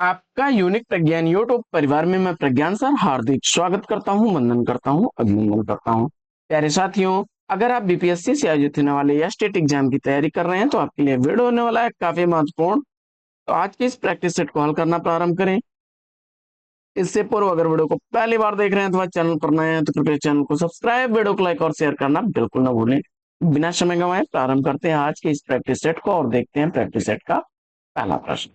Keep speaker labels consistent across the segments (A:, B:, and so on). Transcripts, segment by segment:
A: आपका यूनिक प्रज्ञान यूट्यूब परिवार में मैं प्रज्ञान सर हार्दिक स्वागत करता हूं, वंदन करता हूं, अभिनंदन करता हूं। प्यारे साथियों, अगर आप बीपीएससी से आयोजित होने वाले या स्टेट एग्जाम की तैयारी कर रहे हैं तो आपके लिए वीडियो होने वाला है काफी महत्वपूर्ण। तो आज के इस प्रैक्टिस सेट को हल करना प्रारंभ करें। इससे पूर्व अगर वीडियो को पहली बार देख रहे हैं तो चैनल पर नए हैं तो कृपया चैनल को सब्सक्राइब, वीडियो को लाइक और शेयर करना बिल्कुल ना भूलें। बिना समय गंवाए प्रारंभ करते हैं आज के इस प्रैक्टिस सेट को और देखते हैं प्रैक्टिस सेट का पहला प्रश्न।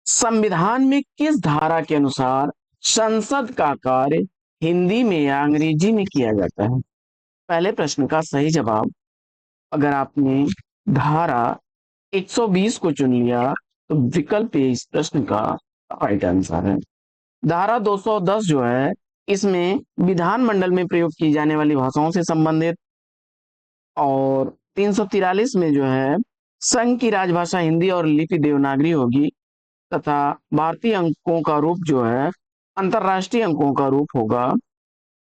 A: संविधान में किस धारा के अनुसार संसद का कार्य हिंदी में या अंग्रेजी में किया जाता है? पहले प्रश्न का सही जवाब, अगर आपने धारा 120 को चुन लिया तो विकल्प ए इस प्रश्न का राइट आंसर है। धारा 210 जो है इसमें विधानमंडल में प्रयोग की जाने वाली भाषाओं से संबंधित, और 343 में जो है संघ की राजभाषा हिंदी और लिपि देवनागरी होगी, तथा भारतीय अंकों का रूप जो है अंतरराष्ट्रीय अंकों का रूप होगा,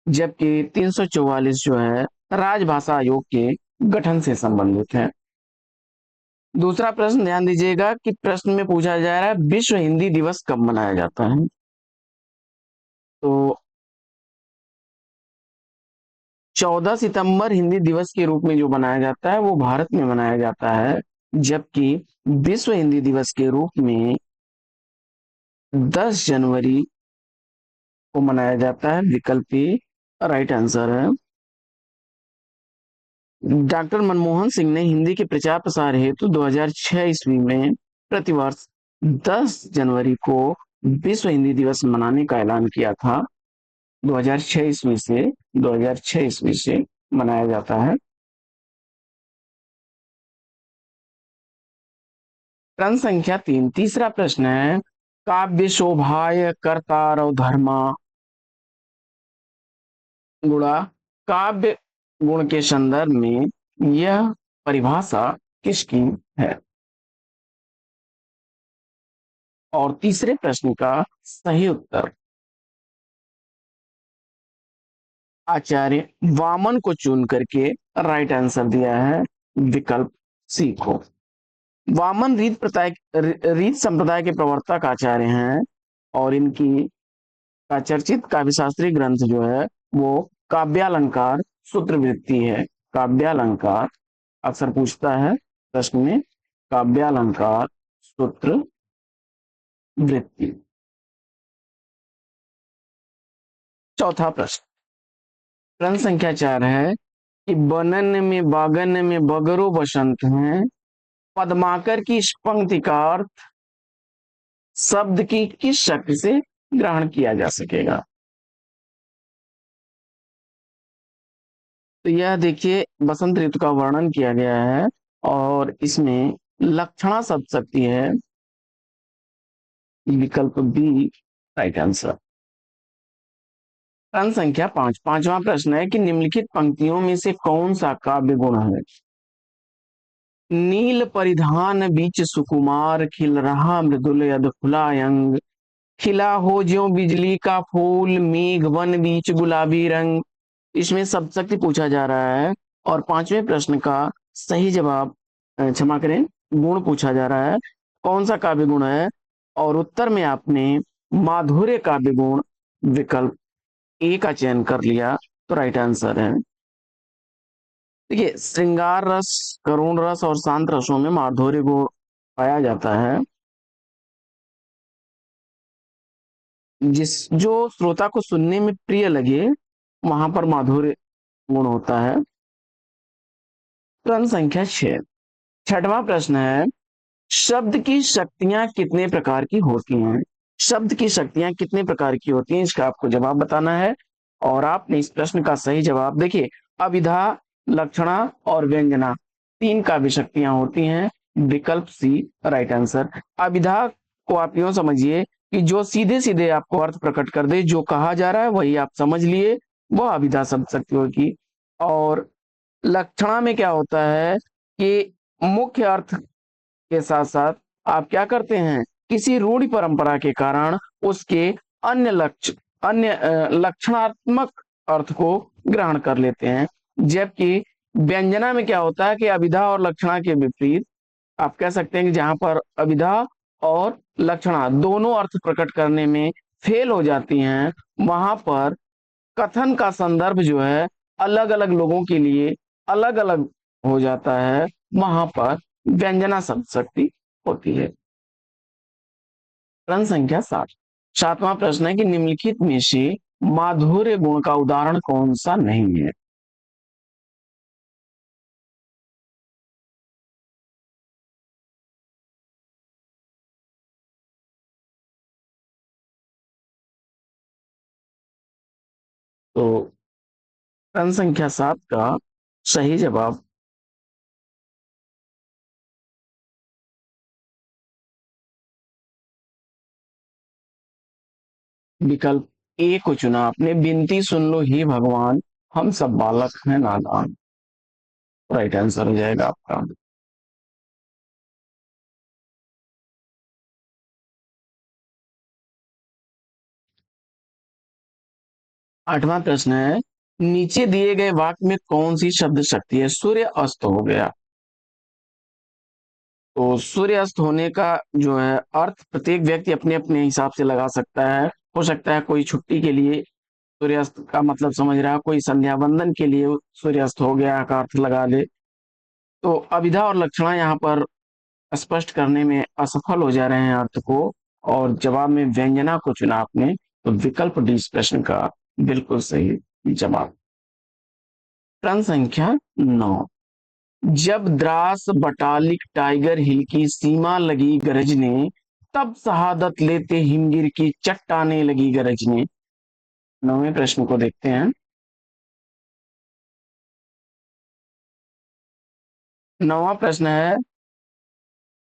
A: जबकि 344 जो है राजभाषा आयोग के गठन से संबंधित है। दूसरा प्रश्न ध्यान दीजिएगा कि प्रश्न में पूछा जा रहा है विश्व हिंदी दिवस कब मनाया जाता है? तो 14 सितंबर हिंदी दिवस के रूप में जो मनाया जाता है वो भारत में मनाया जाता है, जबकि विश्व हिंदी दिवस के रूप में 10 जनवरी को मनाया जाता है। विकल्प ए राइट आंसर है। डॉक्टर मनमोहन सिंह ने हिंदी के प्रचार प्रसार हेतु 2006 ईस्वी में प्रतिवर्ष 10 जनवरी को विश्व हिंदी दिवस मनाने का ऐलान किया था। 2006 ईस्वी से 2006 ईस्वी से मनाया जाता है। प्रश्न संख्या 3, तीसरा प्रश्न है काव्य शोभाय कर्तारव धर्मा गुणा काव्य गुण के संदर्भ में यह परिभाषा किसकी है? और तीसरे प्रश्न का सही उत्तर आचार्य वामन को चुन करके राइट आंसर दिया है, विकल्प सी को। वामन रीत संप्रदाय के प्रवर्तक आचार्य हैं, और इनकी का चर्चित काव्यशास्त्री ग्रंथ जो है वो काव्यालंकार सूत्रवृत्ति है। काव्यालंकार अक्सर पूछता है प्रश्न में, काव्यालंकार सूत्र वृत्ति। चौथा प्रश्न, प्रश्न संख्या 4 है कि बनन में बागन में बगरो बसंत है, पद्माकर की इस पंक्ति का अर्थ शब्द की किस शक्ल से ग्रहण किया जा सकेगा? तो यह देखिए बसंत ऋतु का वर्णन किया गया है और इसमें लक्षणा शब्द शक्ति है, विकल्प बी राइट आंसर। प्रश्न संख्या 5, पांचवा प्रश्न है कि निम्नलिखित पंक्तियों में से कौन सा काव्य गुण है? नील परिधान बीच सुकुमार खिल रहा मृदुल अधफुला अंग, खिला हो ज्यों बिजली का फूल मेघ वन बीच गुलाबी रंग। इसमें सब शक्ति पूछा जा रहा है और पांचवें प्रश्न का सही जवाब, क्षमा करें, गुण पूछा जा रहा है, कौन सा काव्य गुण है? और उत्तर में आपने माधुर्य काव्य गुण विकल्प ए का चयन कर लिया, तो राइट आंसर है। देखिए श्रृंगार रस, करुण रस और शांत रसों में माधुर्य गुण पाया जाता है, जिस जो श्रोता को सुनने में प्रिय लगे वहां पर माधुर्य गुण होता है। प्रश्न संख्या 6, छठवां प्रश्न है शब्द की शक्तियां कितने प्रकार की होती हैं? शब्द की शक्तियां कितने प्रकार की होती हैं इसका आपको जवाब बताना है, और आपने इस प्रश्न का सही जवाब देखिए अभिधा, लक्षणा और व्यंजना, तीन काव्य शक्तियां होती हैं, विकल्प सी राइट आंसर। अभिधा को आप यूं समझिए कि जो सीधे सीधे आपको अर्थ प्रकट कर दे, जो कहा जा रहा है वही आप समझ लिए, वह अभिधा शब्द शक्ति होगी। और लक्षणा में क्या होता है कि मुख्य अर्थ के साथ साथ आप क्या करते हैं, किसी रूढ़ि परंपरा के कारण उसके अन्य लक्षणात्मक अर्थ को ग्रहण कर लेते हैं। जबकि व्यंजना में क्या होता है कि अभिधा और लक्षणा के विपरीत आप कह सकते हैं कि जहां पर अभिधा और लक्षणा दोनों अर्थ प्रकट करने में फेल हो जाती हैं, वहां पर कथन का संदर्भ जो है अलग अलग लोगों के लिए अलग अलग हो जाता है, वहां पर व्यंजना शब्द शक्ति होती है। प्रश्न संख्या 7। सातवां प्रश्न है कि निम्नलिखित में से माधुर्य गुण का उदाहरण कौन सा नहीं है। तो प्रश्न संख्या 7 का सही जवाब विकल्प ए को चुना आपने, बिनती सुन लो ही भगवान, हम सब बालक हैं नादान। राइट आंसर हो जाएगा आपका। 8वां प्रश्न है, नीचे दिए गए वाक्य में कौन सी शब्द शक्ति है। सूर्य अस्त हो गया। तो सूर्य अस्त होने का जो है अर्थ प्रत्येक व्यक्ति अपने अपने हिसाब से लगा सकता है। हो सकता है कोई छुट्टी के लिए सूर्यास्त का मतलब समझ रहा है, कोई संध्या वंदन के लिए सूर्यास्त हो गया का अर्थ लगा ले। तो अभिधा और लक्षणा यहाँ पर स्पष्ट करने में असफल हो जा रहे हैं अर्थ को, और जवाब में व्यंजना को चुना आपने, तो विकल्प डी इस प्रश्न का बिल्कुल सही जवाब। प्रश्न संख्या 9। जब द्रास बटालिक टाइगर हिल की सीमा लगी गरजने, तब शहादत लेते हिमगिर की चट्टाने लगी गरजने। 9वें प्रश्न को देखते हैं। 9वां प्रश्न है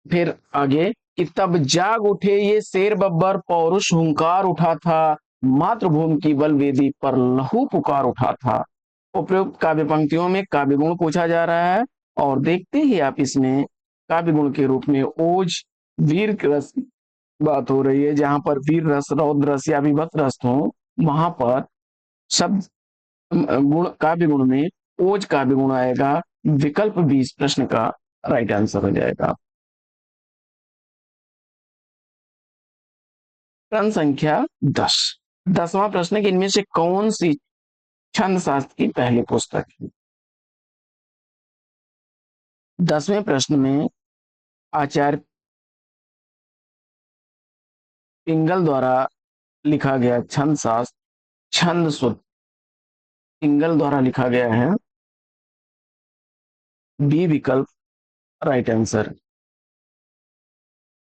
A: फिर आगे कि तब जाग उठे ये शेर बब्बर, पौरुष हुंकार उठा था, मातृभूमि की बलवेदी पर लहू पुकार उठा था। उपयुक्त काव्य पंक्तियों में काव्य गुण पूछा जा रहा है, और देखते ही आप इसमें काव्य गुण के रूप में ओज, वीर रस बात हो रही है। जहां पर वीर रस, रौद्र रस या विभक्त रस हो, वहां पर शब्द गुण काव्य गुण में ओज काव्य गुण आएगा। विकल्प 20 प्रश्न का राइट आंसर हो जाएगा। प्रश्न संख्या 10। 10वां प्रश्न है कि इनमें से कौन सी छंद शास्त्र की पहली पुस्तक है। 10वें प्रश्न में आचार्य पिंगल द्वारा लिखा गया छंद शास्त्र छंद सूत्र पिंगल द्वारा लिखा गया है। बी विकल्प राइट आंसर।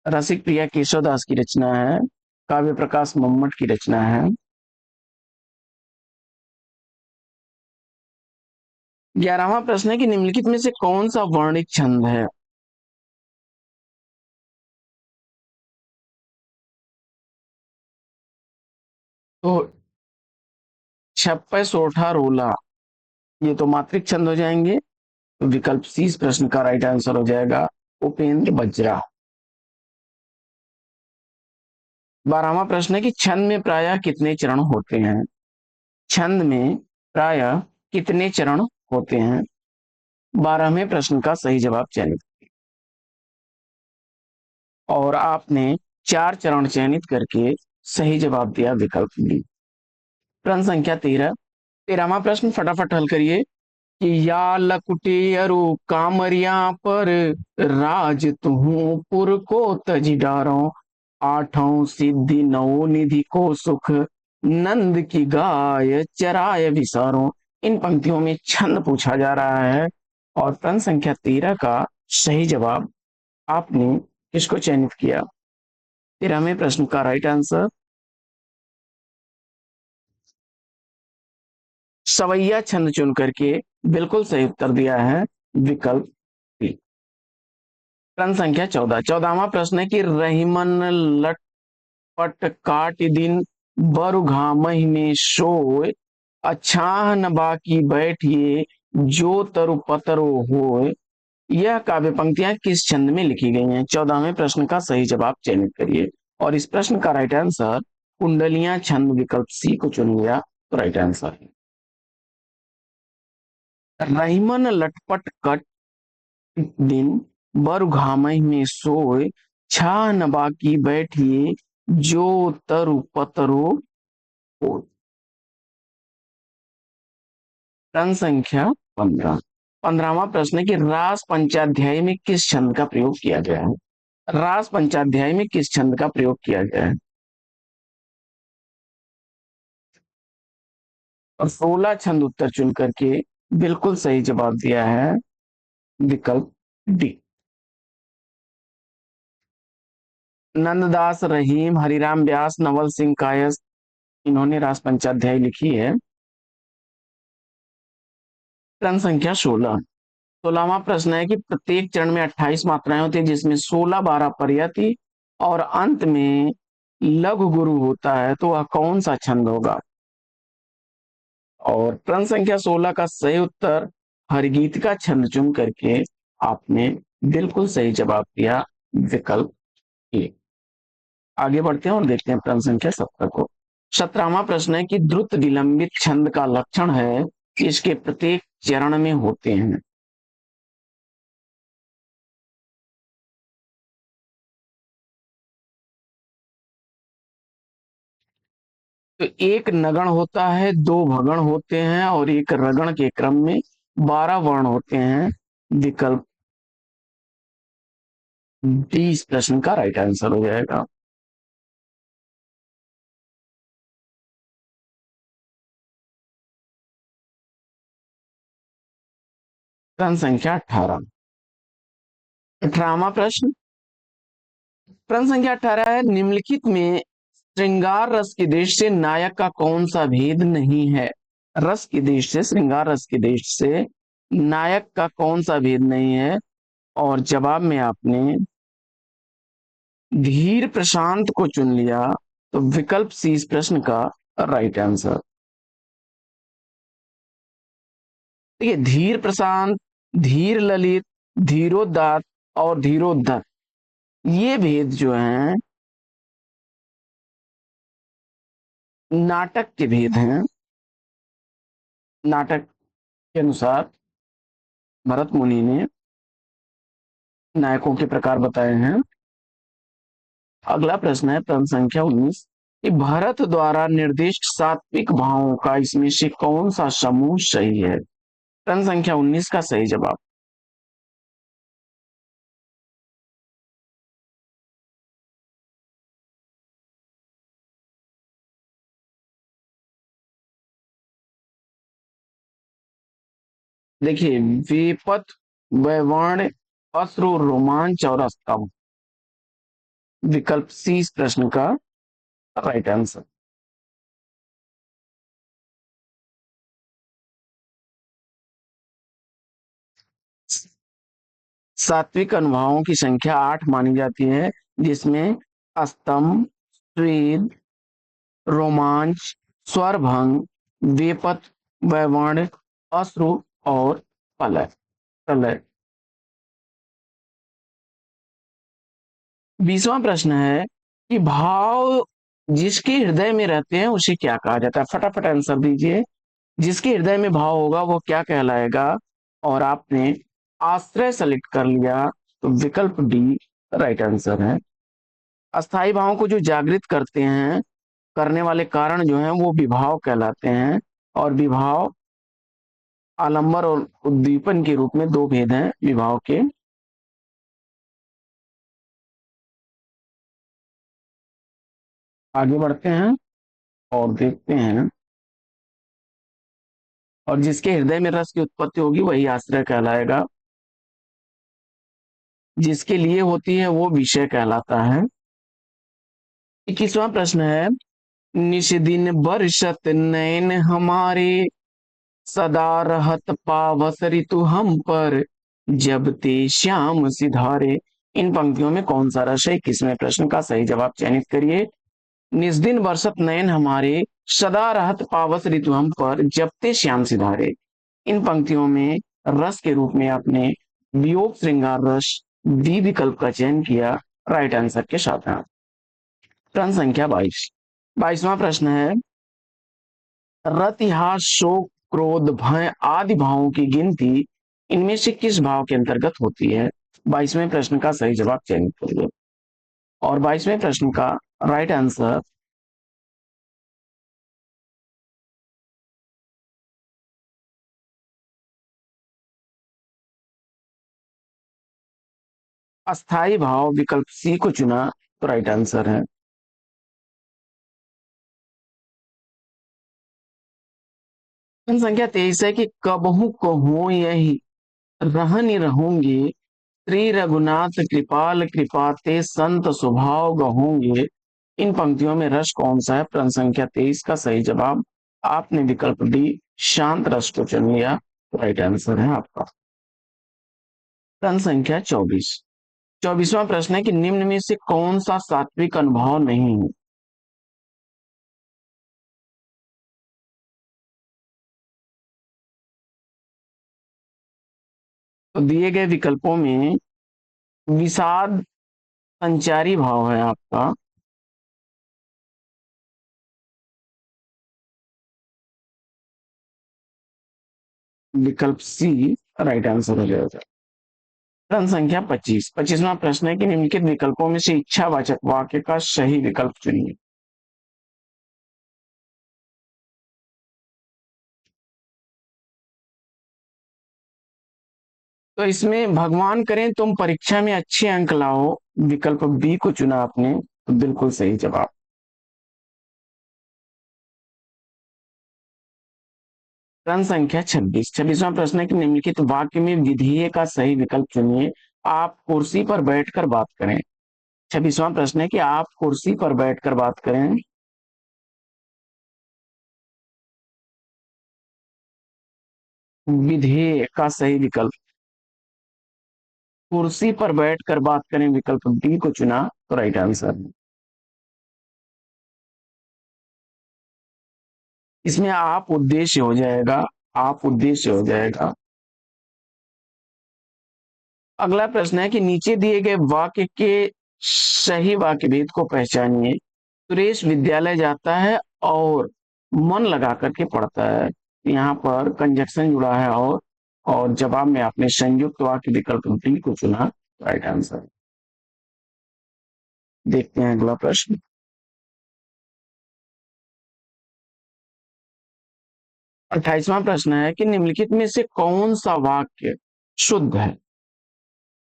A: रसिक प्रिया केशवदास की रचना है, काव्य प्रकाश मम्मट की रचना है। 11वां प्रश्न है कि निम्नलिखित में से कौन सा वर्णिक छंद है। तो छप्पे सोठा रोला, ये तो मात्रिक छंद हो जाएंगे। तो विकल्प सी इस प्रश्न का राइट आंसर हो जाएगा, उपेंद्र बज्रा। 12वां प्रश्न है कि छंद में प्रायः कितने चरण होते हैं। छंद में प्रायः कितने चरण होते हैं। 12वें प्रश्न का सही जवाब चयनित, और आपने 4 चरण चयनित करके सही जवाब दिया विकल्प बी। प्रश्न संख्या 13। 13वां प्रश्न फटाफट हल करिए कि या लकुटे अरु कामरिया पर, राज तुहू पुर को तज डारो, आठों सिद्धि नौ निधि को सुख, नंद की गाय चराय विसारो। इन पंक्तियों में छंद पूछा जा रहा है, और प्रश्न संख्या 13 का सही जवाब आपने किसको चयनित किया। 13वें प्रश्न का राइट आंसर सवैया छंद चुन करके बिल्कुल सही उत्तर दिया है विकल्प बी। प्रश्न संख्या 14। 14वां प्रश्न है कि रहीमन लटपट काट दिन, बरु घामहि में सोय, अछाह न बाकी बैठिए, जो तरु पतरो होय। यह काव्य पंक्तियां किस छंद में लिखी गई हैं। 14वें प्रश्न का सही जवाब चयनित करिए, और इस प्रश्न का राइट आंसर कुंडलियां छंद विकल्प सी को चुन लिया तो राइट आंसर है। रहीमन लटपट कट दिन, बरु घामहि में सोय, छा नबा की बैठिए जो तरु पतरो हो। प्रश्न संख्या 15। 15वां प्रश्न है कि रास पंचाध्याय में किस छंद का प्रयोग किया गया है? रास पंचाध्याय में किस छंद का प्रयोग किया गया है? और 16 छंद उत्तर चुन करके बिल्कुल सही जवाब दिया है विकल्प डी। नंददास रहीम, हरिराम व्यास, नवल सिंह कायस्थ, इन्होंने रास पंचाध्याय लिखी है। प्रश्न संख्या 16। 16वां प्रश्न है कि प्रत्येक चरण में 28 मात्राएं होती है, जिसमें 16 12 प्रयति और अंत में लघु गुरु होता है, तो वह कौन सा छंद होगा? और प्रश्न संख्या 16 का सही उत्तर हरगीत का छंद चुन करके आपने बिल्कुल सही जवाब दिया विकल्प ए। आगे बढ़ते हैं और देखते हैं प्रश्न संख्या 17 को। 17वां प्रश्न है कि द्रुत विलंबित छंद का लक्षण है कि इसके प्रत्येक चरण में होते हैं। तो एक नगण होता है, दो भगण होते हैं और एक रगण के क्रम में 12 वर्ण होते हैं। विकल्प डी इस प्रश्न का राइट आंसर हो जाएगा। प्रश्न संख्या 18। 18वां प्रश्न। प्रश्न संख्या 18 है, निम्नलिखित में श्रृंगार रस के देश से नायक का कौन सा भेद नहीं है? रस के देश से, श्रृंगार रस के देश से नायक का कौन सा भेद नहीं है? और जवाब में आपने धीर प्रशांत को चुन लिया, तो विकल्प सी इस प्रश्न का राइट आंसर। देखिए, धीर प्रशांत, धीर ललित, धीरोदात और धीरोद्धत, ये भेद जो हैं नाटक के भेद हैं। नाटक के अनुसार भरत मुनि ने नायकों के प्रकार बताए हैं। अगला प्रश्न है प्रश्न संख्या 19 कि भरत द्वारा निर्दिष्ट सात्विक भावों का इसमें से कौन सा समूह सही है? प्रश्न संख्या 19 का सही जवाब। देखिए, विपत, वैवर्ण, अश्रु, रोमांच और स्तंभ, विकल्प सी इस प्रश्न का राइट आंसर। सात्विक अनुभावों की संख्या 8 मानी जाती है, जिसमें स्तंभ, स्वेद, रोमांच, स्वरभंग, वेपत, वैवर्ण, अश्रु और प्रलय। प्रलय। 20वां प्रश्न है कि भाव जिसके हृदय में रहते हैं उसे क्या कहा जाता है? फटाफट आंसर दीजिए। जिसके हृदय में भाव होगा वो क्या कहलाएगा? और आपने आश्रय सेलेक्ट कर लिया, तो विकल्प डी राइट आंसर है। अस्थाई भावों को जो जागृत करते हैं, करने वाले कारण जो हैं वो विभाव कहलाते हैं। और विभाव, आलंबर और उद्दीपन के रूप में दो भेद हैं विभाव के। आगे बढ़ते हैं और देखते हैं। और जिसके हृदय में रस की उत्पत्ति होगी वही आश्रय कहलाएगा, जिसके लिए होती है वो विषय कहलाता है। 21वां प्रश्न है, निश दिन बरसत नैन हमारे, सदा रहत पावस ऋतु हम पर, जब ते श्याम सिधारे। इन पंक्तियों में कौन सा रस है? 21वें प्रश्न का सही जवाब चयनित करिए। निज दिन बरसत नयन हमारे, सदा रहत पावस ऋतु हम पर, जब ते श्याम सिधारे। इन पंक्तियों में रस के रूप में आपने वियोग श्रृंगार रस बी विकल्प का चयन किया राइट आंसर के साथ। प्रश्न संख्या 22। 22वां प्रश्न है, रति, हास, शोक, क्रोध, भय आदि भावों की गिनती इनमें से किस भाव के अंतर्गत होती है? 22वें प्रश्न का सही जवाब चयनित करिए। और 22वें प्रश्न का राइट आंसर अस्थाई भाव विकल्प सी को चुना तो राइट आंसर है। प्रश्न संख्या 23 है कि कबहू कहो यही रहनि रहूंगी, श्री रघुनाथ कृपाल कृपा ते संत स्वभाव गहोंगे। इन पंक्तियों में रस कौन सा है? प्रश्न संख्या 23 का सही जवाब आपने विकल्प डी शांत रस को चुन लिया, राइट आंसर है आपका। प्रश्न संख्या 24, 24वां प्रश्न है कि निम्न में से कौन सा सात्विक अनुभव नहीं है? तो दिए गए विकल्पों में विषाद संचारी भाव है आपका, विकल्प सी राइट आंसर हो जाएगा। प्रश्न संख्या 25, 25वां प्रश्न है कि निम्नलिखित विकल्पों में से इच्छावाचक वाक्य का सही विकल्प चुनिए। तो इसमें भगवान करें तुम परीक्षा में अच्छे अंक लाओ, विकल्प बी को चुना आपने, तो बिल्कुल सही जवाब। प्रश्न संख्या 26, 26वां प्रश्न है कि निम्नलिखित वाक्य में विधेय का सही विकल्प चुनिए। आप कुर्सी पर बैठकर बात करें। 26वां प्रश्न है कि आप कुर्सी पर बैठकर बात करें, विधेय का सही विकल्प कुर्सी पर बैठकर बात करें, विकल्प डी को चुना तो राइट आंसर है। इसमें आप उद्देश्य हो जाएगा, आप उद्देश्य हो जाएगा। अगला प्रश्न है कि नीचे दिए गए वाक्य के सही वाक्य भेद को पहचानिए। सुरेश विद्यालय जाता है और मन लगा करके पढ़ता है, यहाँ पर कंजक्शन जुड़ा है और जवाब में आपने संयुक्त वाक्य विकल्प डी को चुना, राइट आंसर। देखते हैं अगला प्रश्न। 28वां प्रश्न है कि निम्नलिखित में से कौन सा वाक्य शुद्ध है?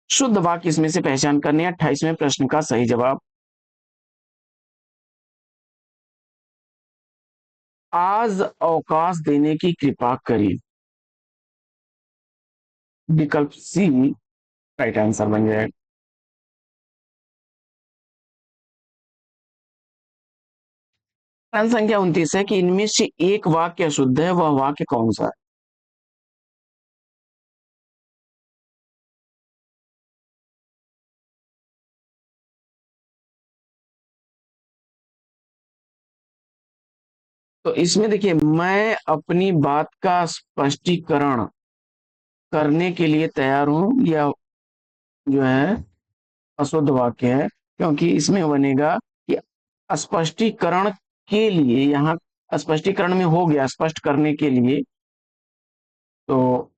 A: शुद्ध वाक्य इसमें से पहचान करनी है। 28वें प्रश्न का सही जवाब, आज अवकाश देने की कृपा करी, विकल्प सी राइट आंसर बन जाएगा। प्रश्न संख्या 29 है कि इनमें से एक वाक्य अशुद्ध है, वह वाक्य कौन सा है? तो इसमें देखिए, मैं अपनी बात का स्पष्टीकरण करने के लिए तैयार हूं, यह जो है अशुद्ध वाक्य है, क्योंकि इसमें बनेगा कि स्पष्टीकरण के लिए, यहाँ स्पष्टीकरण में हो गया स्पष्ट करने के लिए, तो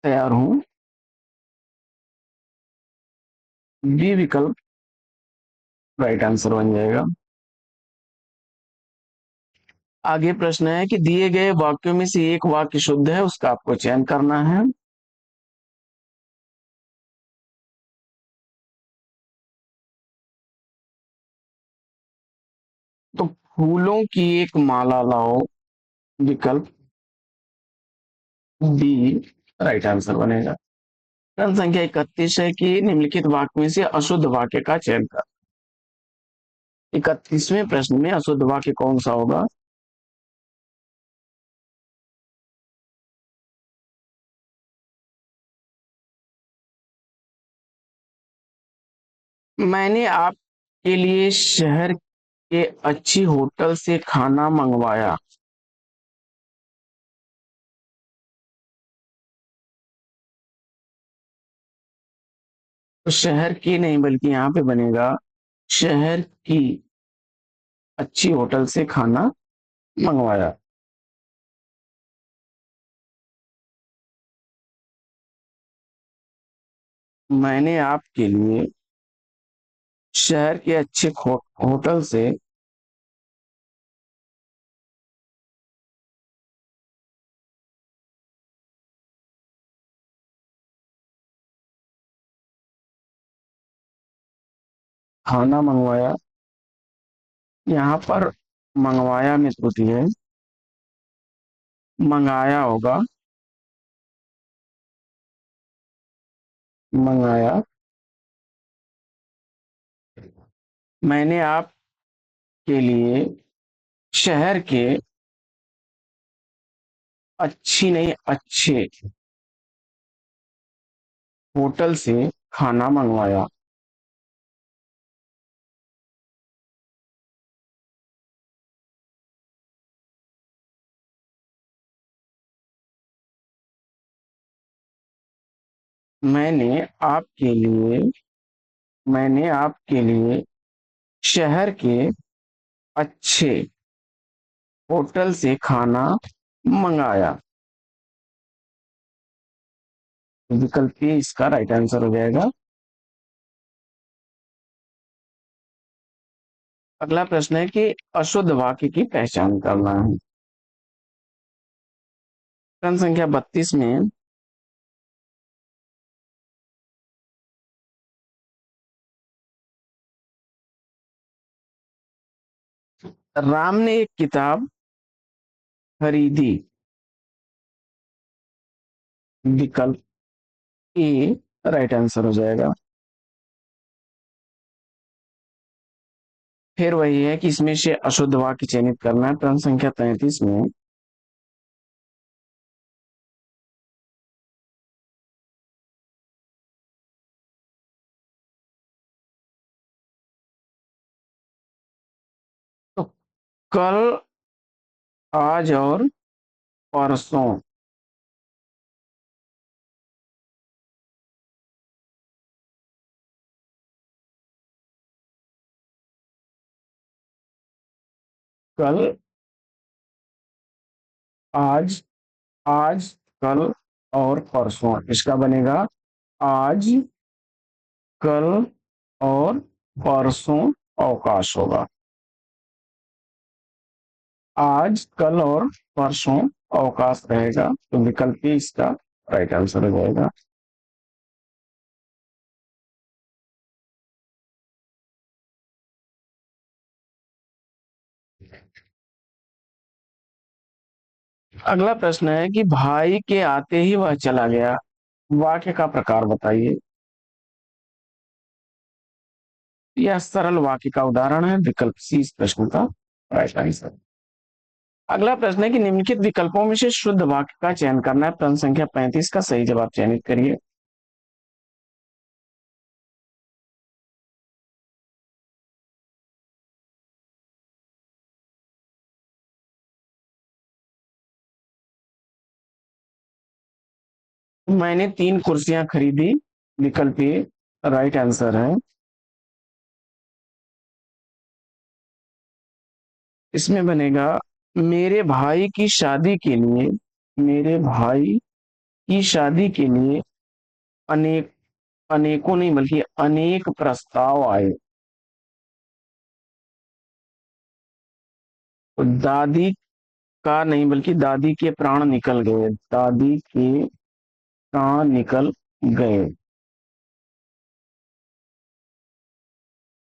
A: तैयार हूं, बी विकल्प राइट आंसर बन जाएगा। आगे प्रश्न है कि दिए गए वाक्यों में से एक वाक्य शुद्ध है, उसका आपको चयन करना है। तो फूलों की एक माला लाओ, विकल्प बी राइट आंसर बनेगा। प्रश्न संख्या 31 है कि निम्नलिखित वाक्य में से अशुद्ध वाक्य का चयन कर। 31वें प्रश्न में अशुद्ध वाक्य कौन सा होगा? मैंने आपके लिए शहर के अच्छी होटल से खाना मंगवाया। तो शहर की नहीं, बल्कि यहाँ पे बनेगा शहर की अच्छी होटल से खाना मंगवाया। मैंने आपके लिए शहर के अच्छे होटल से खाना मंगवाया। यहाँ पर मंगवाया में त्रुटि है, मंगाया होगा। मंगाया। मैंने आपके लिए शहर के अच्छी नहीं अच्छे होटल से खाना मंगवाया। मैंने आपके लिए मैंने आपके लिए शहर के अच्छे होटल से खाना मंगाया। विकल्प ए इसका राइट आंसर हो जाएगा। अगला प्रश्न है कि अशुद्ध वाक्य की पहचान करना है। प्रश्न संख्या 32 में राम ने एक किताब खरीदी। विकल्प ए राइट आंसर हो जाएगा। फिर वही है कि इसमें से अशुद्ध वाक्य चयनित करना है। प्रश्न संख्या 33 में तो कल, आज और परसों। कल, आज, आज, कल और परसों। इसका बनेगा आज, कल और परसों अवकाश होगा। आज, कल और परसों अवकाश रहेगा, तो विकल्प ए इसका राइट आंसर हो जाएगा। अगला प्रश्न है कि भाई के आते ही वह चला गया। वाक्य का प्रकार बताइए। यह सरल वाक्य का उदाहरण है। विकल्प सी इस प्रश्न का राइट आंसर। अगला प्रश्न है कि निम्नलिखित विकल्पों में से शुद्ध वाक्य का चयन करना है। प्रश्न संख्या 35 का सही जवाब चयनित करिए। मैंने 3 कुर्सियां खरीदी। विकल्प ए राइट आंसर है। इसमें बनेगा मेरे भाई की शादी के लिए मेरे भाई की शादी के लिए अनेक अनेकों नहीं बल्कि अनेक प्रस्ताव आए। तो दादी का नहीं बल्कि दादी के प्राण निकल गए। दादी के प्राण निकल गए।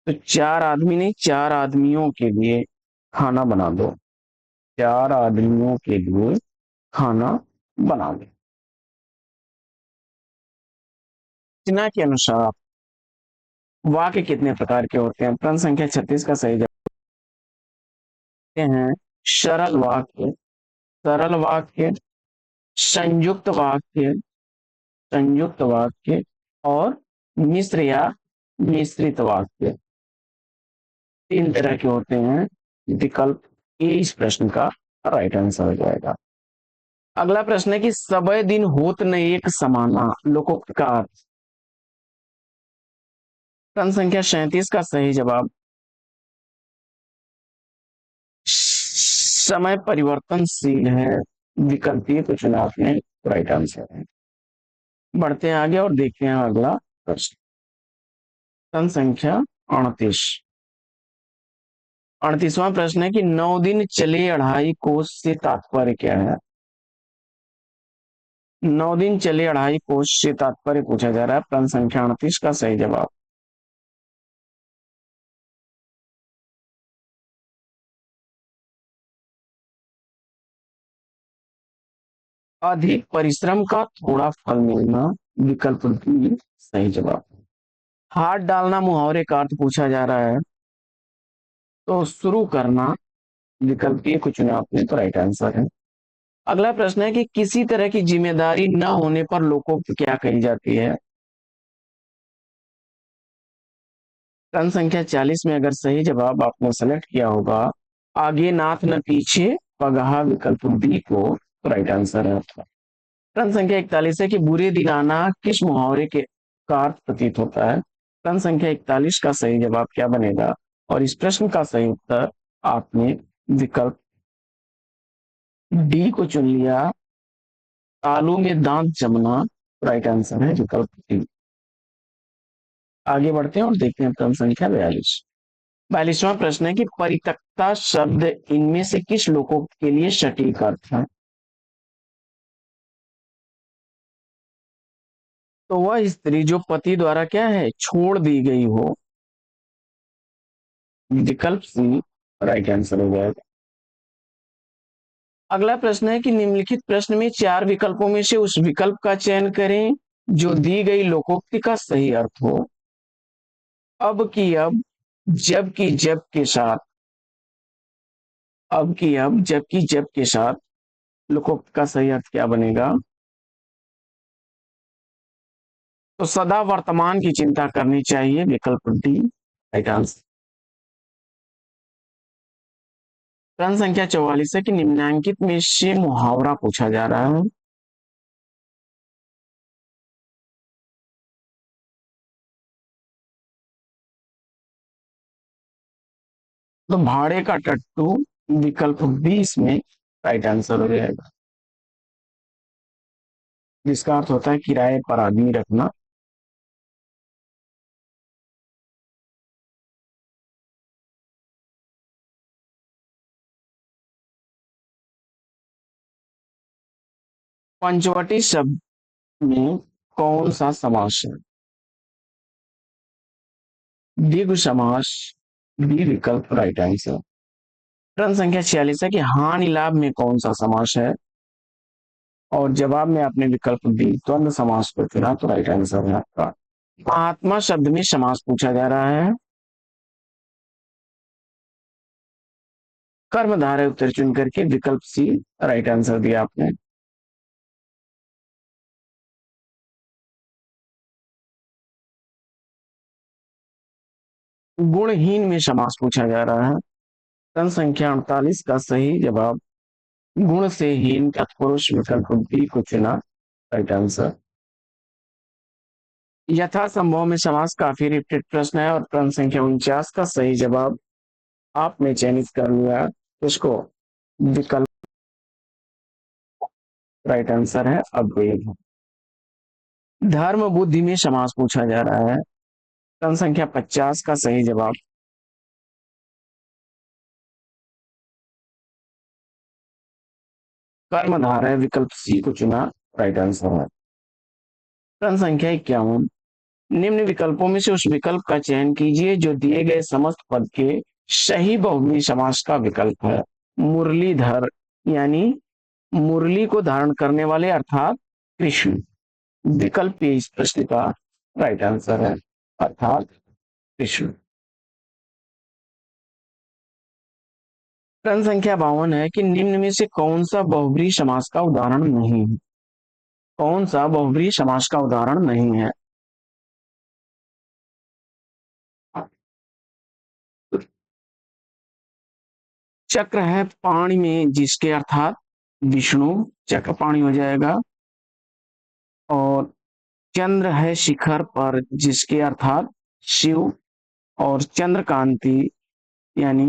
A: तो 4 आदमी नहीं, 4 आदमियों के लिए खाना बना दो। 4 आदमियों के लिए खाना बना दो। रचना के अनुसार वाक्य कितने प्रकार के होते हैं? प्रश्न संख्या 36 का सही जवाब हैं सरल वाक्य, सरल वाक्य, संयुक्त वाक्य, संयुक्त वाक्य और मिश्र या मिश्रित वाक्य। 3 तरह के होते हैं। विकल्प ए इस प्रश्न का राइट आंसर हो जाएगा। अगला प्रश्न है कि सबे दिन होत न एक समाना लोकोक्ति। प्रश्न संख्या 37 का सही जवाब समय परिवर्तनशील है। विकल्प ए को चुना आपने, राइट आंसर है। बढ़ते हैं आगे और देखते हैं अगला प्रश्न। प्रश्न संख्या 38। 38वां प्रश्न है कि 9 दिन चले अढ़ाई कोस से तात्पर्य क्या है? 9 दिन चले अढ़ाई कोस से तात्पर्य पूछा जा रहा है। प्रश्न संख्या 38 का सही जवाब अधिक परिश्रम का थोड़ा फल मिलना, विकल्प बी सही जवाब। हाथ डालना मुहावरे का अर्थ पूछा जा रहा है, तो शुरू करना, विकल्प ए को चुना आपने, तो राइट आंसर है। अगला प्रश्न है कि किसी तरह की जिम्मेदारी न होने पर लोकोक्त क्या कही जाती है? प्रश्न संख्या 40 में अगर सही जवाब आपने सेलेक्ट किया होगा, आगे नाथ न पीछे पगहा, विकल्प डी को राइट आंसर है। प्रश्न संख्या 41 है कि बुरे दिन आना किस मुहावरे के का अर्थ प्रतीत होता है? प्रश्न संख्या 41 का सही जवाब क्या बनेगा? और इस प्रश्न का सही उत्तर आपने विकल्प डी को चुन लिया, तालू में दांत जमना, राइट आंसर है विकल्प डी। आगे बढ़ते हैं और देखते हैं प्रश्न संख्या 42। 42वां प्रश्न है कि परित्यक्ता शब्द इनमें से किस लोकोक्त के लिए सटीक अर्थ है? तो वह स्त्री जो पति द्वारा क्या है, छोड़ दी गई हो, विकल्प सी राइट आंसर हो जाएगा। अगला प्रश्न है कि निम्नलिखित प्रश्न में चार विकल्पों में से उस विकल्प का चयन करें जो दी गई लोकोक्ति का सही अर्थ हो। अब की अब, जब की जब के साथ, अब की अब, जब की जब के साथ लोकोक्त का सही अर्थ क्या बनेगा? तो सदा वर्तमान की चिंता करनी चाहिए, विकल्प डी राइट आंसर। प्रश्न संख्या 44 है कि निम्नांकित में से मुहावरा पूछा जा रहा है। तो भाड़े का टट्टू, विकल्प 20 में राइट आंसर हो जाएगा, जिसका अर्थ होता है किराए पर आदमी रखना। पंचवटी शब्द में कौन सा समास है? द्विगु समास, बी विकल्प राइट आंसर। प्रश्न संख्या 46 है कि हानि लाभ में कौन सा समास है? और जवाब में आपने विकल्प डी द्वंद्व समास को चुना, तो राइट आंसर है आपका। महात्मा शब्द में समास पूछा जा रहा है। कर्मधारय उत्तर चुन करके विकल्प सी राइट आंसर दिया आपने। गुणहीन में समास पूछा जा रहा है। प्रश्न संख्या 48 का सही जवाब गुण से हीन तत्पुरुष, विकल्प बी को चुना, राइट आंसर। यथासंभव में समास काफी रिपीटेड प्रश्न है और प्रश्न संख्या 49 का सही जवाब आपने चयनित कर लिया, उसको विकल्प राइट आंसर है अद्वैत। धर्म बुद्धि में समास पूछा जा रहा है। प्रश्न संख्या 50 का सही जवाब कर्मधारय, विकल्प सी को चुना, राइट आंसर है। प्रश्न संख्या 51, निम्न विकल्पों में से उस विकल्प का चयन कीजिए जो दिए गए समस्त पद के सही बहुव्रीहि समास का विकल्प है। मुरलीधर यानी मुरली को धारण करने वाले अर्थात कृष्ण, विकल्प ए इस प्रश्न का राइट आंसर है, अर्थात कृष्ण। प्रश्न संख्या 52 है कि निम्न में से कौन सा बहुव्रीहि समास का उदाहरण नहीं है? कौन सा बहुव्रीहि समास का उदाहरण नहीं है? चक्र है पाणी में जिसके अर्थात विष्णु, चक्रपाणी हो जाएगा। और चंद्र है शिखर पर जिसके अर्थात शिव। और चंद्रकांति यानी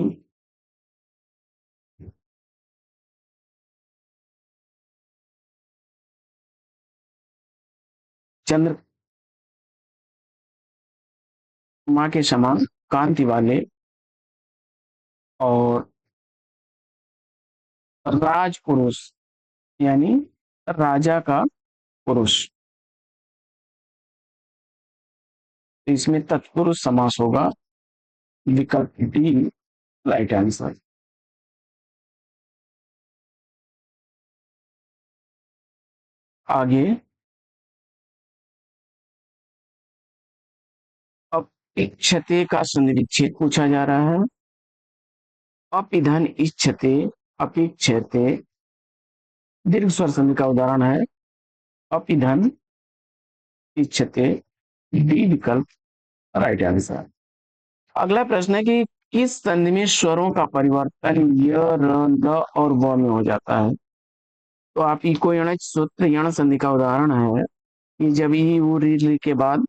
A: चंद्रमा के समान कांति वाले और राजपुरुष यानी राजा का पुरुष। इसमें तत्पुरुष समास होगा। विकल्प डी राइट आंसर। आगे अब इच्छते का संधिविच्छेद पूछा जा रहा है। अपिधन इच्छते, अपिक्षते, दीर्घ स्वर संधि का उदाहरण है अपिधन इच्छते, डी विकल्प राइट आंसर। अगला प्रश्न है कि किस संधि में स्वरों का परिवर्तन य, र, ल और व में हो जाता है। तो आप इको यण सूत्र यण संधि का उदाहरण है कि जब ई उ री री के बाद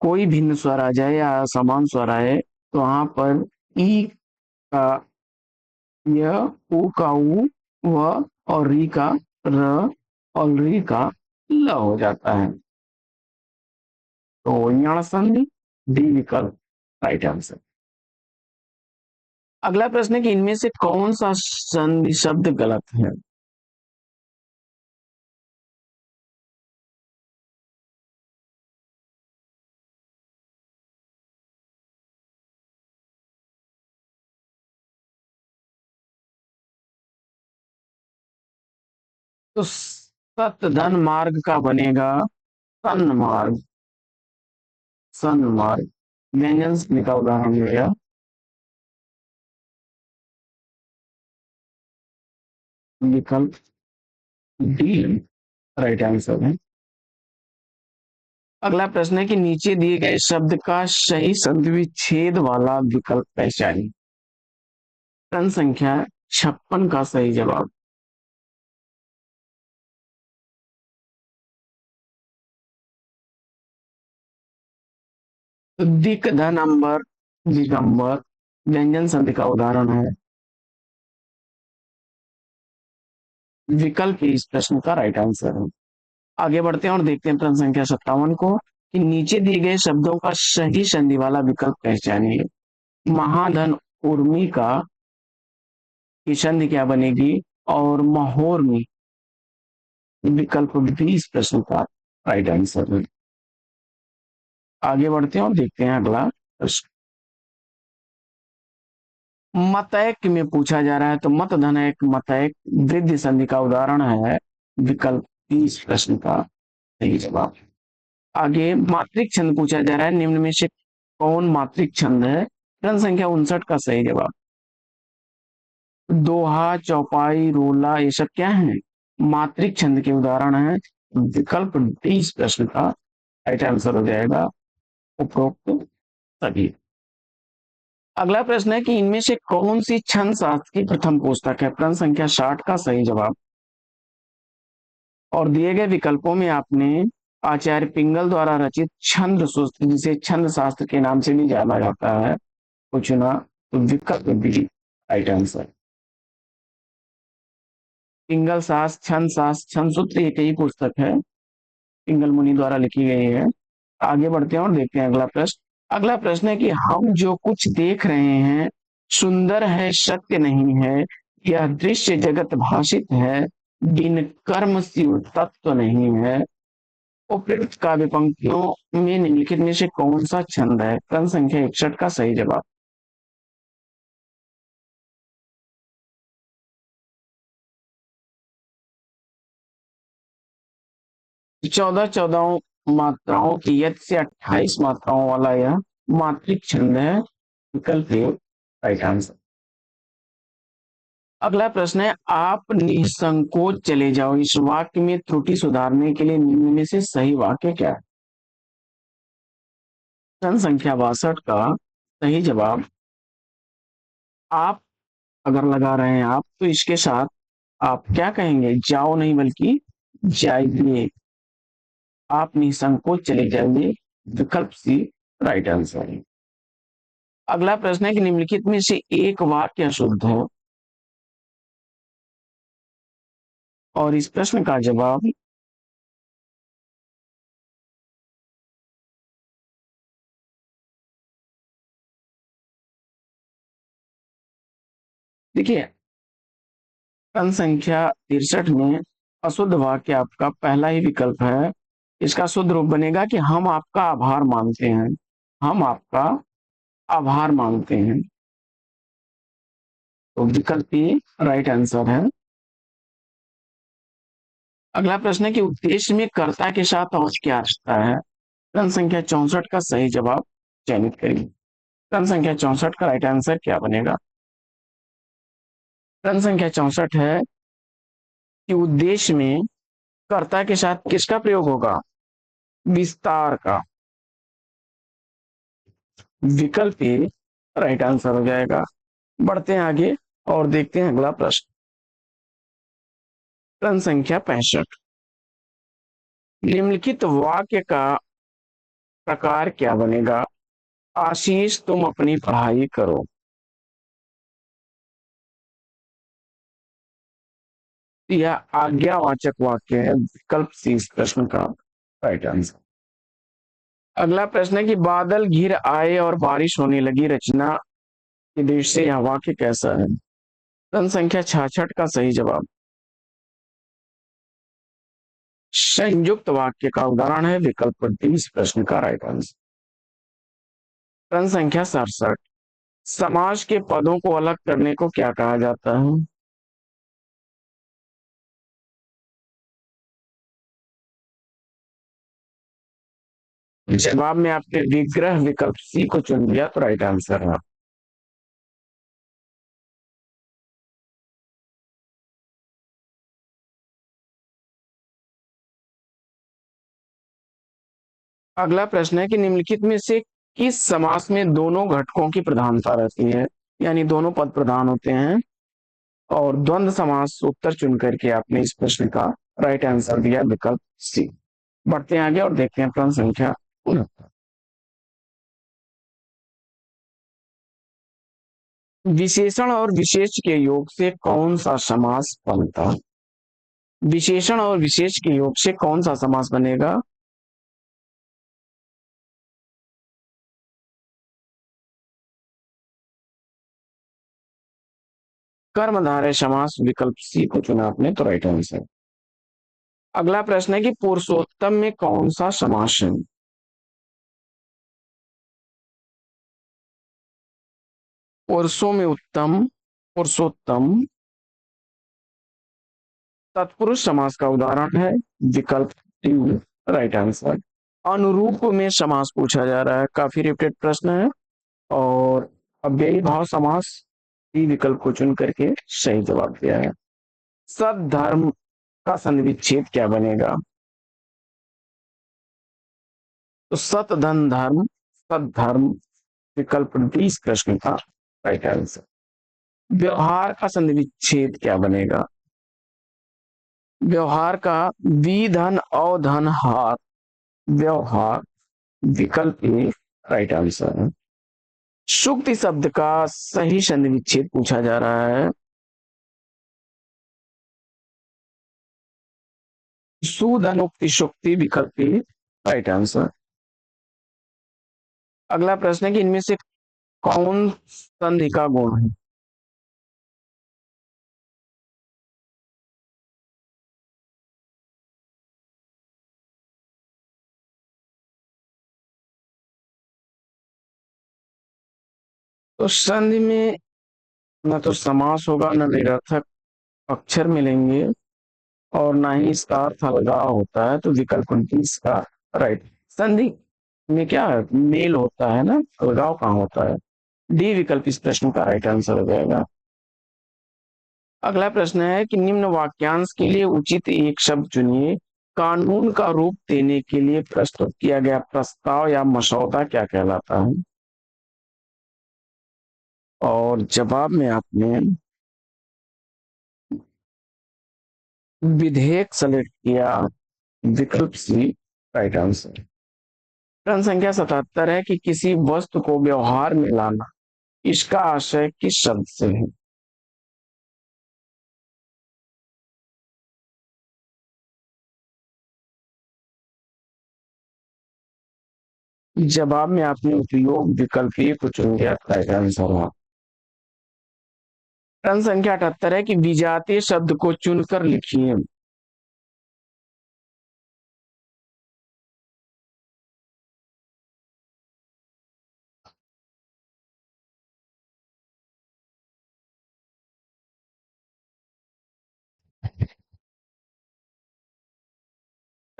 A: कोई भिन्न स्वर आ जाए या समान स्वर आए तो वहां पर ई का य, उ का उ, व और री का र और री का ल हो जाता है। तो यण संधि, डी विकल्प राइट आंसर। अगला प्रश्न है कि इनमें से कौन सा संधि शब्द गलत है। तो सत धन मार्ग का बनेगा सन्मार्ग, सन्मार्ग। व्यंजन का उदाहरण हो गया। विकल्प डी राइट आंसर है। अगला प्रश्न है कि नीचे दिए गए शब्द का सही संधि विच्छेद वाला विकल्प पहचानिए। प्रश्न संख्या 56 का सही जवाब। दिक धन अंबर दिगंबर व्यंजन संधि का उदाहरण है। विकल्प इस प्रश्न का राइट आंसर है। आगे बढ़ते हैं और देखते हैं प्रश्न संख्या 57 को कि नीचे दिए गए शब्दों का सही संधि वाला विकल्प पहचानिए। महाधन उर्मी का की संधि क्या बनेगी और महोर में। विकल्प भी इस प्रश्न का राइट आंसर है। आगे बढ़ते हैं और देखते हैं अगला प्रश्न। मतैक में पूछा जा रहा है तो मत धन एक मतैक वृद्धि संधि का उदाहरण है। विकल्प बी इस प्रश्न का सही जवाब। आगे मात्रिक छंद पूछा जा रहा है निम्न में से कौन मात्रिक छंद है। प्रश्न संख्या 59 का सही जवाब। दोहा, चौपाई, रोला ये सब क्या है मात्रिक छंद के उदाहरण है। विकल्प डी इस प्रश्न का राइट आंसर हो जाएगा उपरोक्त सभी। अगला प्रश्न है कि इनमें से कौन सी छंद शास्त्र की प्रथम पुस्तक है। प्रश्न संख्या 60 का सही जवाब। और दिए गए विकल्पों में आपने आचार्य पिंगल द्वारा रचित छंद सूत्र जिसे छंद शास्त्र के नाम से भी जाना जाता है को चुना। तो विकल्प बी राइट आंसर। पिंगल शास्त्र, छंद शास्त्र, छंद सूत्र एक ही पुस्तक है, पिंगल मुनि द्वारा लिखी गई है। आगे बढ़ते हैं और देखते हैं अगला प्रश्न। अगला प्रश्न है कि हम जो कुछ देख रहे हैं सुंदर है सत्य नहीं है, यह दृश्य जगत भाषित है, बिन कर्म शिव तत्व नहीं है। उपयुक्त काव्य पंक्तियों में निम्नलिखित में से कौन सा छंद है। प्रश्न संख्या 61 का सही जवाब। 14 मात्राओं की यद से 28 मात्राओं वाला यह मात्रिक छंद है। विकल्प राइट आंसर। अगला प्रश्न है आप निसंकोच चले जाओ इस वाक्य में त्रुटि सुधारने के लिए निम्न में से सही वाक्य क्या है। प्रश्न संख्या 62 का सही जवाब। आप अगर लगा रहे हैं आप तो इसके साथ आप क्या कहेंगे जाओ नहीं बल्कि जाइए। आप निसंकोच चले जाइए। विकल्प सी राइट आंसर है। अगला प्रश्न है कि निम्नलिखित में से एक वाक्य अशुद्ध है और इस प्रश्न का जवाब देखिए, प्रश्न संख्या 63 में अशुद्ध वाक्य आपका पहला ही विकल्प है। इसका शुद्ध रूप बनेगा कि हम आपका आभार मानते हैं। हम आपका आभार मानते हैं। तो विकल्प ए राइट आंसर है। अगला प्रश्न है कि उद्देश्य में कर्ता के साथ और क्या रिश्ता है। प्रश्न संख्या 64 का सही जवाब चयनित करिए। प्रश्न संख्या 64 का राइट आंसर क्या बनेगा। प्रश्न संख्या 64 है कि उद्देश्य में कर्ता के साथ किसका प्रयोग होगा। विस्तार का। विकल्प ए राइट आंसर हो जाएगा। बढ़ते हैं आगे और देखते हैं अगला प्रश्न। प्रश्न संख्या 65। निम्नलिखित वाक्य का प्रकार क्या बनेगा। आशीष तुम अपनी पढ़ाई करो। यह आज्ञावाचक वाक्य है। विकल्प सी इस प्रश्न का राइट आंसर। अगला प्रश्न है कि बादल घिर आए और बारिश होने लगी। रचना के दृष्टि से यह वाक्य कैसा है। प्रश्न संख्या 66 का सही जवाब संयुक्त वाक्य का उदाहरण है। विकल्प डी इस प्रश्न का राइट आंसर। प्रश्न संख्या 67। समाज के पदों को अलग करने को क्या कहा जाता है। जवाब में आपने विग्रह विकल्प सी को चुन लिया तो राइट आंसर है। अगला प्रश्न है कि निम्नलिखित में से किस समास में दोनों घटकों की प्रधानता रहती है। यानी दोनों पद प्रधान होते हैं। और द्वंद्व समास उत्तर चुन करके आपने इस प्रश्न का राइट आंसर दिया विकल्प सी। बढ़ते हैं आगे और देखते हैं प्रश्न संख्या 69। विशेषण और विशेष के योग से कौन सा समास बनता है। विशेषण और विशेष के योग से कौन सा समास बनेगा। कर्मधारय समास। विकल्प सी को चुना आपने तो राइट आंसर। अगला प्रश्न है कि पुरुषोत्तम में कौन सा समास है। पुरुषों में उत्तम। पुरुषोत्तम तत्पुरुष समास का उदाहरण है। विकल्प डी राइट आंसर। अनुरूप में समास पूछा जा रहा है। काफी रिपीटेड प्रश्न है। और अव्ययी भाव समास डी विकल्प को चुन करके सही जवाब दिया है। सद्धर्म का संविच्छेद क्या बनेगा। तो सत धन धर्म। सद्धर्म। विकल्प डी इस प्रश्न का राइट आंसर। व्यवहार का संविच्छेद क्या बनेगा। व्यवहार का विधन अवधन हार। व्यवहार। विकल्प ए राइट आंसर है। सुक्ति शब्द का सही संविच्छेद पूछा जा रहा है। सुधनोक्ति शुक्ति। विकल्प ए राइट आंसर। अगला प्रश्न है कि इनमें से कौन संधि का गुण है। तो संधि में न तो समास होगा न निरर्थक अक्षर मिलेंगे और ना ही इसका अर्थ अलगाव होता है। तो विकल्प 29 का राइट। संधि में क्या है मेल होता है ना। अलगाव कहाँ होता है। डी विकल्प इस प्रश्न का राइट आंसर हो जाएगा। अगला प्रश्न है कि निम्न वाक्यांश के लिए उचित एक शब्द चुनिए। कानून का रूप देने के लिए प्रस्तुत किया गया प्रस्ताव या मसौदा क्या कहलाता है। और जवाब में आपने विधेयक सेलेक्ट किया। विकल्प सी राइट आंसर। प्रश्न संख्या 77 है कि किसी वस्तु को व्यवहार में लाना। इसका आशय किस शब्द से है। जवाब में आपने उपयोग विकल्प ए को चुन लिया। राइट आंसर हुआ। प्रश्न संख्या 78 है कि विजातीय शब्द को चुनकर लिखिए।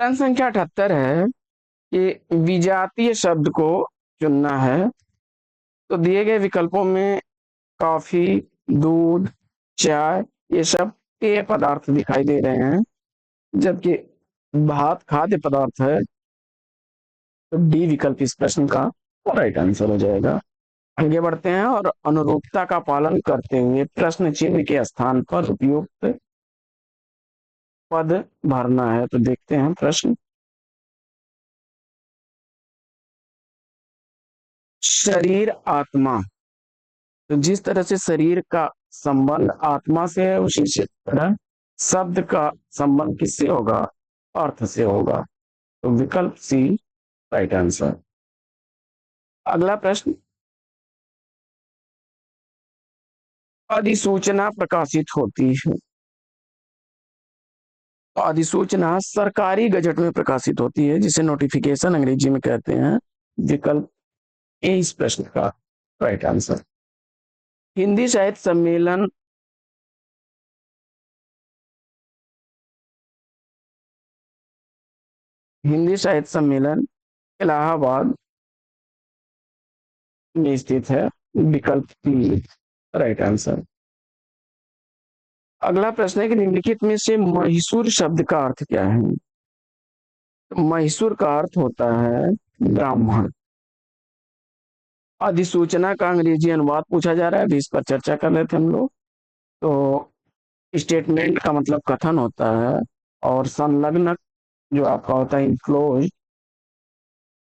A: प्रश्न संख्या 78 है कि विजातीय शब्द को चुनना है। तो दिए गए विकल्पों में कॉफी, दूध, चाय, ये सब पेय पदार्थ दिखाई दे रहे हैं, जबकि भात खाद्य पदार्थ है। तो डी विकल्प इस प्रश्न का राइट आंसर हो जाएगा। आगे बढ़ते हैं और अनुरूपता का पालन करते हुए प्रश्न चिन्ह के स्थान पर उपयुक्त पद भरना है। तो देखते हैं प्रश्न। शरीर आत्मा, तो जिस तरह से शरीर का संबंध आत्मा से है, उसी से तरह शब्द का संबंध किससे होगा? अर्थ से होगा। तो विकल्प सी राइट आंसर। अगला प्रश्न, अधिसूचना प्रकाशित होती है। तो अधिसूचना सरकारी गजट में प्रकाशित होती है, जिसे नोटिफिकेशन अंग्रेजी में कहते हैं। विकल्प ए इस प्रश्न का राइट आंसर। हिंदी साहित्य सम्मेलन हिंदी साहित्य सम्मेलन इलाहाबाद में स्थित है। विकल्प बी राइट आंसर। अगला प्रश्न है कि निम्नलिखित में से मैसूर शब्द का अर्थ क्या है? मैसूर का अर्थ होता है ब्राह्मण। अधिसूचना का अंग्रेजी अनुवाद पूछा जा रहा है, अभी इस पर चर्चा कर रहे थे हम लोग। तो स्टेटमेंट का मतलब कथन होता है, और संलग्न जो आपका होता है इंक्लोज।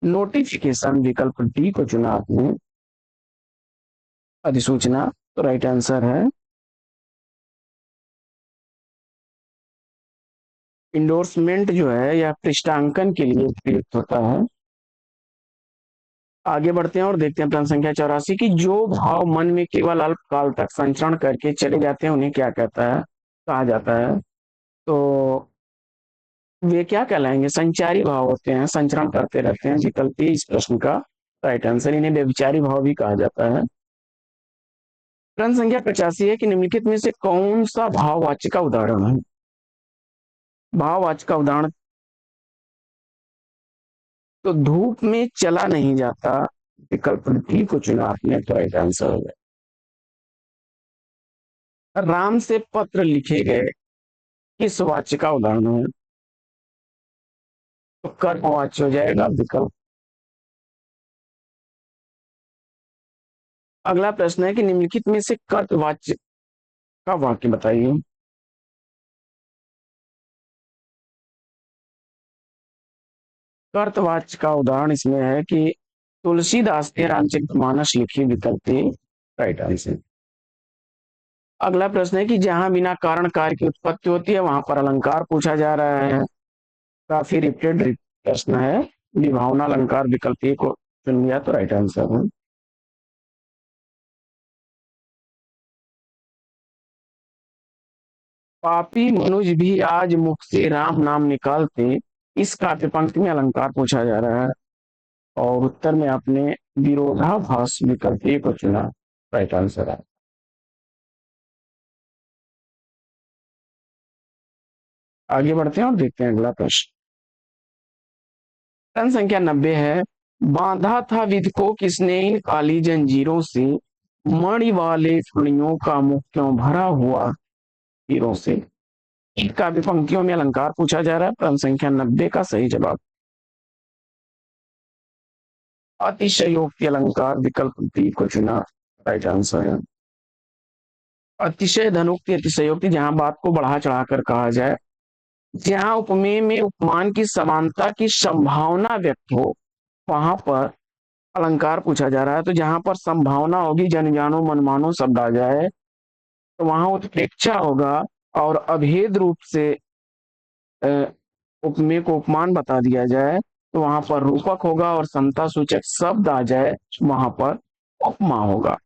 A: नोटिफिकेशन विकल्प डी को चुना आपने, अधिसूचना। तो राइट आंसर है। इंडोर्समेंट जो है यह पृष्ठांकन के लिए प्रयुक्त होता है। आगे बढ़ते हैं और देखते हैं प्रश्न संख्या 84 की जो भाव मन में केवल अल्पकाल तक संचरण करके चले जाते हैं, उन्हें क्या कहा जाता है? तो वे क्या कहलाएंगे? संचारी भाव होते हैं, संचरण करते रहते हैं। विकल्प ए इस प्रश्न का राइट आंसर। इन्हें व्यभिचारी भाव भी कहा जाता है। प्रश्न संख्या 85 है कि निम्नलिखित में से कौन सा भाववाच्य का उदाहरण है? भाववाच्य का उदाहरण, तो धूप में चला नहीं जाता। विकल्प डी को चुना आपने, तो राइट आंसर हो गया। राम से पत्र लिखे गए, किस वाच्य का उदाहरण है? तो कर्मवाच्य हो जाएगा विकल्प। अगला प्रश्न है कि निम्नलिखित में से कर्तवाच्य का वाक्य बताइए। कर्तवाच्य का उदाहरण इसमें है कि तुलसीदास ने रामचरितमानस लिखी। विकल्प ए राइट आंसर। अगला प्रश्न है कि जहां बिना कारण कार्य की उत्पत्ति होती है, वहां पर अलंकार पूछा जा रहा है। काफी रिपीटेड प्रश्न है। विभावना अलंकार विकल्प ए को चुन लिया, तो राइट आंसर है। पापी मनुज भी आज मुख से राम नाम निकालते, इस काव्य पंक्ति में अलंकार पूछा जा रहा है, और उत्तर में आपने विरोधाभास विकल्प ए को चुना, राइट आंसर है। आगे बढ़ते हैं और देखते हैं अगला प्रश्न। प्रश्न संख्या 90 है, बांधा था विधि को किसने इन काली जंजीरों से, मणि वाले फणियों का मुख क्यों भरा हुआ हीरों से। इन काव्य पंक्तियों में अलंकार पूछा जा रहा है। प्रश्न संख्या 90 का सही जवाब अतिशयोक्ति अलंकार विकल्प बी को चुना, राइट आंसर है। अतिशय धनोक्ति अतिशयोक्ति, जहां बात को बढ़ा चढ़ाकर कहा जाए, जहां उपमेय में उपमान की समानता की संभावना व्यक्त हो, वहां पर अलंकार पूछा जा रहा है। तो जहां पर संभावना होगी, जन जानो मन मानो शब्द आ जाए, तो वहां उत्प्रेक्षा होगा, और अभेद रूप से उपमेय को उपमान बता दिया जाए, तो वहां पर रूपक होगा, और समता सूचक शब्द आ जाए, वहां पर उपमा होगा।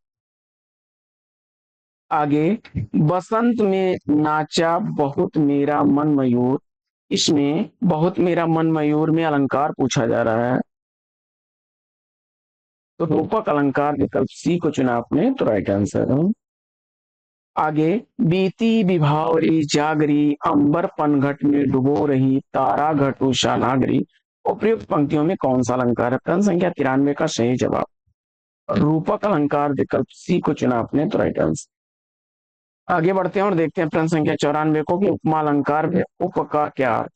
A: आगे, बसंत में नाचा बहुत मेरा मन मयूर, इसमें बहुत मेरा मन मयूर में अलंकार पूछा जा रहा है, तो रूपक अलंकार विकल्प सी को चुना आपने, तो राइट आंसर है। आगे, बीती विभावरी जागरी अंबर पनघट में डुबो रही तारा घट उषा नागरी, उपयुक्त पंक्तियों में कौन सा अलंकार है? प्रश्न संख्या 93 का सही जवाब रूपक अलंकार विकल्प सी को चुना आपने, तो राइट आंसर। आगे बढ़ते हैं और देखते हैं प्रश्न संख्या 94 को कि उपमा अलंकार में उप का क्या अर्थ,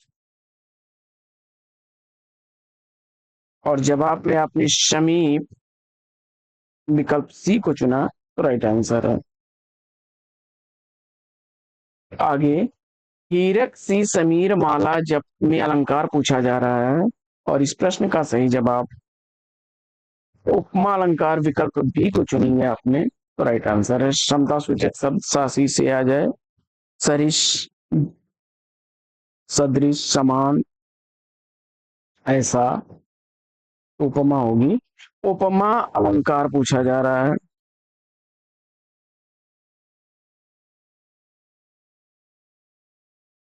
A: और जवाब में आपने समीप विकल्प सी को चुना, तो राइट आंसर है। आगे, हीरक सी समीर माला जप में अलंकार पूछा जा रहा है, और इस प्रश्न का सही जवाब उपमा अलंकार विकल्प बी को चुनेंगे आपने, तो राइट आंसर है। समता सूचक शब्द सासी से आ जाए, सरिश, सदृश, समान, ऐसा, उपमा होगी। उपमा अलंकार पूछा जा रहा है,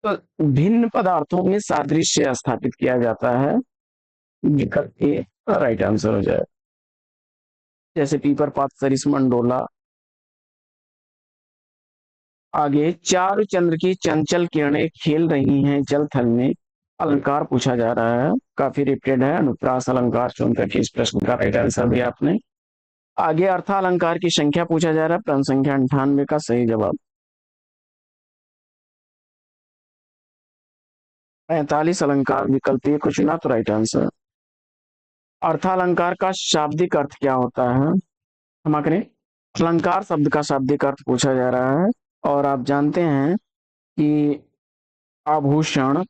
A: तो भिन्न पदार्थों में सादृश्य स्थापित किया जाता है, विकल्प ए राइट आंसर हो जाए। जैसे पीपर पात सरिस मंडोला। आगे, चारु चंद्र की चंचल किरणें खेल रही हैं जल थल में, अलंकार पूछा जा रहा है, काफी रिपीटेड है, अनुप्रास अलंकार चुन करके इस प्रश्न का राइट आंसर दिया आपने। आगे, अर्थालंकार की संख्या पूछा जा रहा है, प्रश्न संख्या 98 का सही जवाब 45 अलंकार विकल्प ए को चुना, तो राइट आंसर। अर्थालंकार का शाब्दिक अर्थ क्या होता है? क्षमा करें, अलंकार शब्द का शाब्दिक अर्थ पूछा जा रहा है, और आप जानते हैं कि आभूषण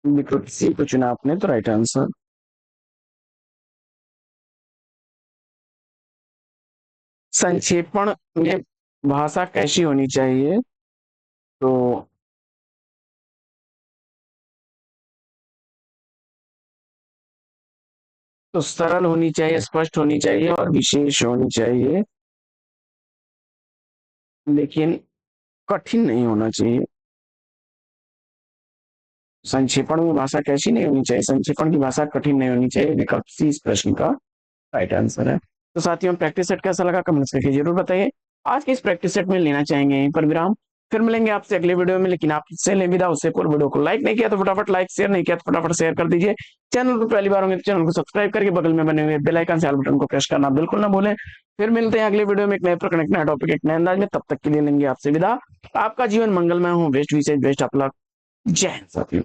A: विकल्प सी को चुना आपने, तो राइट आंसर। संक्षेपण में भाषा कैसी होनी चाहिए? तो सरल होनी चाहिए, स्पष्ट होनी चाहिए और विशेष होनी चाहिए, लेकिन कठिन नहीं होना चाहिए। संक्षेपण में भाषा कैसी नहीं होनी चाहिए? संक्षेपण की भाषा कठिन नहीं होनी चाहिए, विकल्प सी इस प्रश्न का राइट आंसर है। तो साथियों, प्रैक्टिस सेट कैसा लगा कमेंट्स करके जरूर बताइए। आज के इस प्रैक्टिस सेट में लेना चाहेंगे यहीं पर विराम, फिर मिलेंगे आपसे अगले वीडियो में, लेकिन आपसे ले विदा, उससे पूर्व वीडियो को लाइक नहीं किया तो फटाफट लाइक, शेयर नहीं किया तो फटाफट शेयर कर दीजिए। चैनल पर पहली बार होंगे तो चैनल को सब्सक्राइब करके बगल में बने हुए बेल आइकन से ऑल बटन को प्रेस करना बिल्कुल ना भूलें। फिर मिलते हैं अगले वीडियो में एक नए प्रकरण, एक नया टॉपिक, एक नए अंदाज में, तब तक के लिए लेंगे आपसे विदा। आपका जीवन मंगलमय हो, बेस्ट विशेष बेस्ट ऑफ लक। जय हिंद साथियों।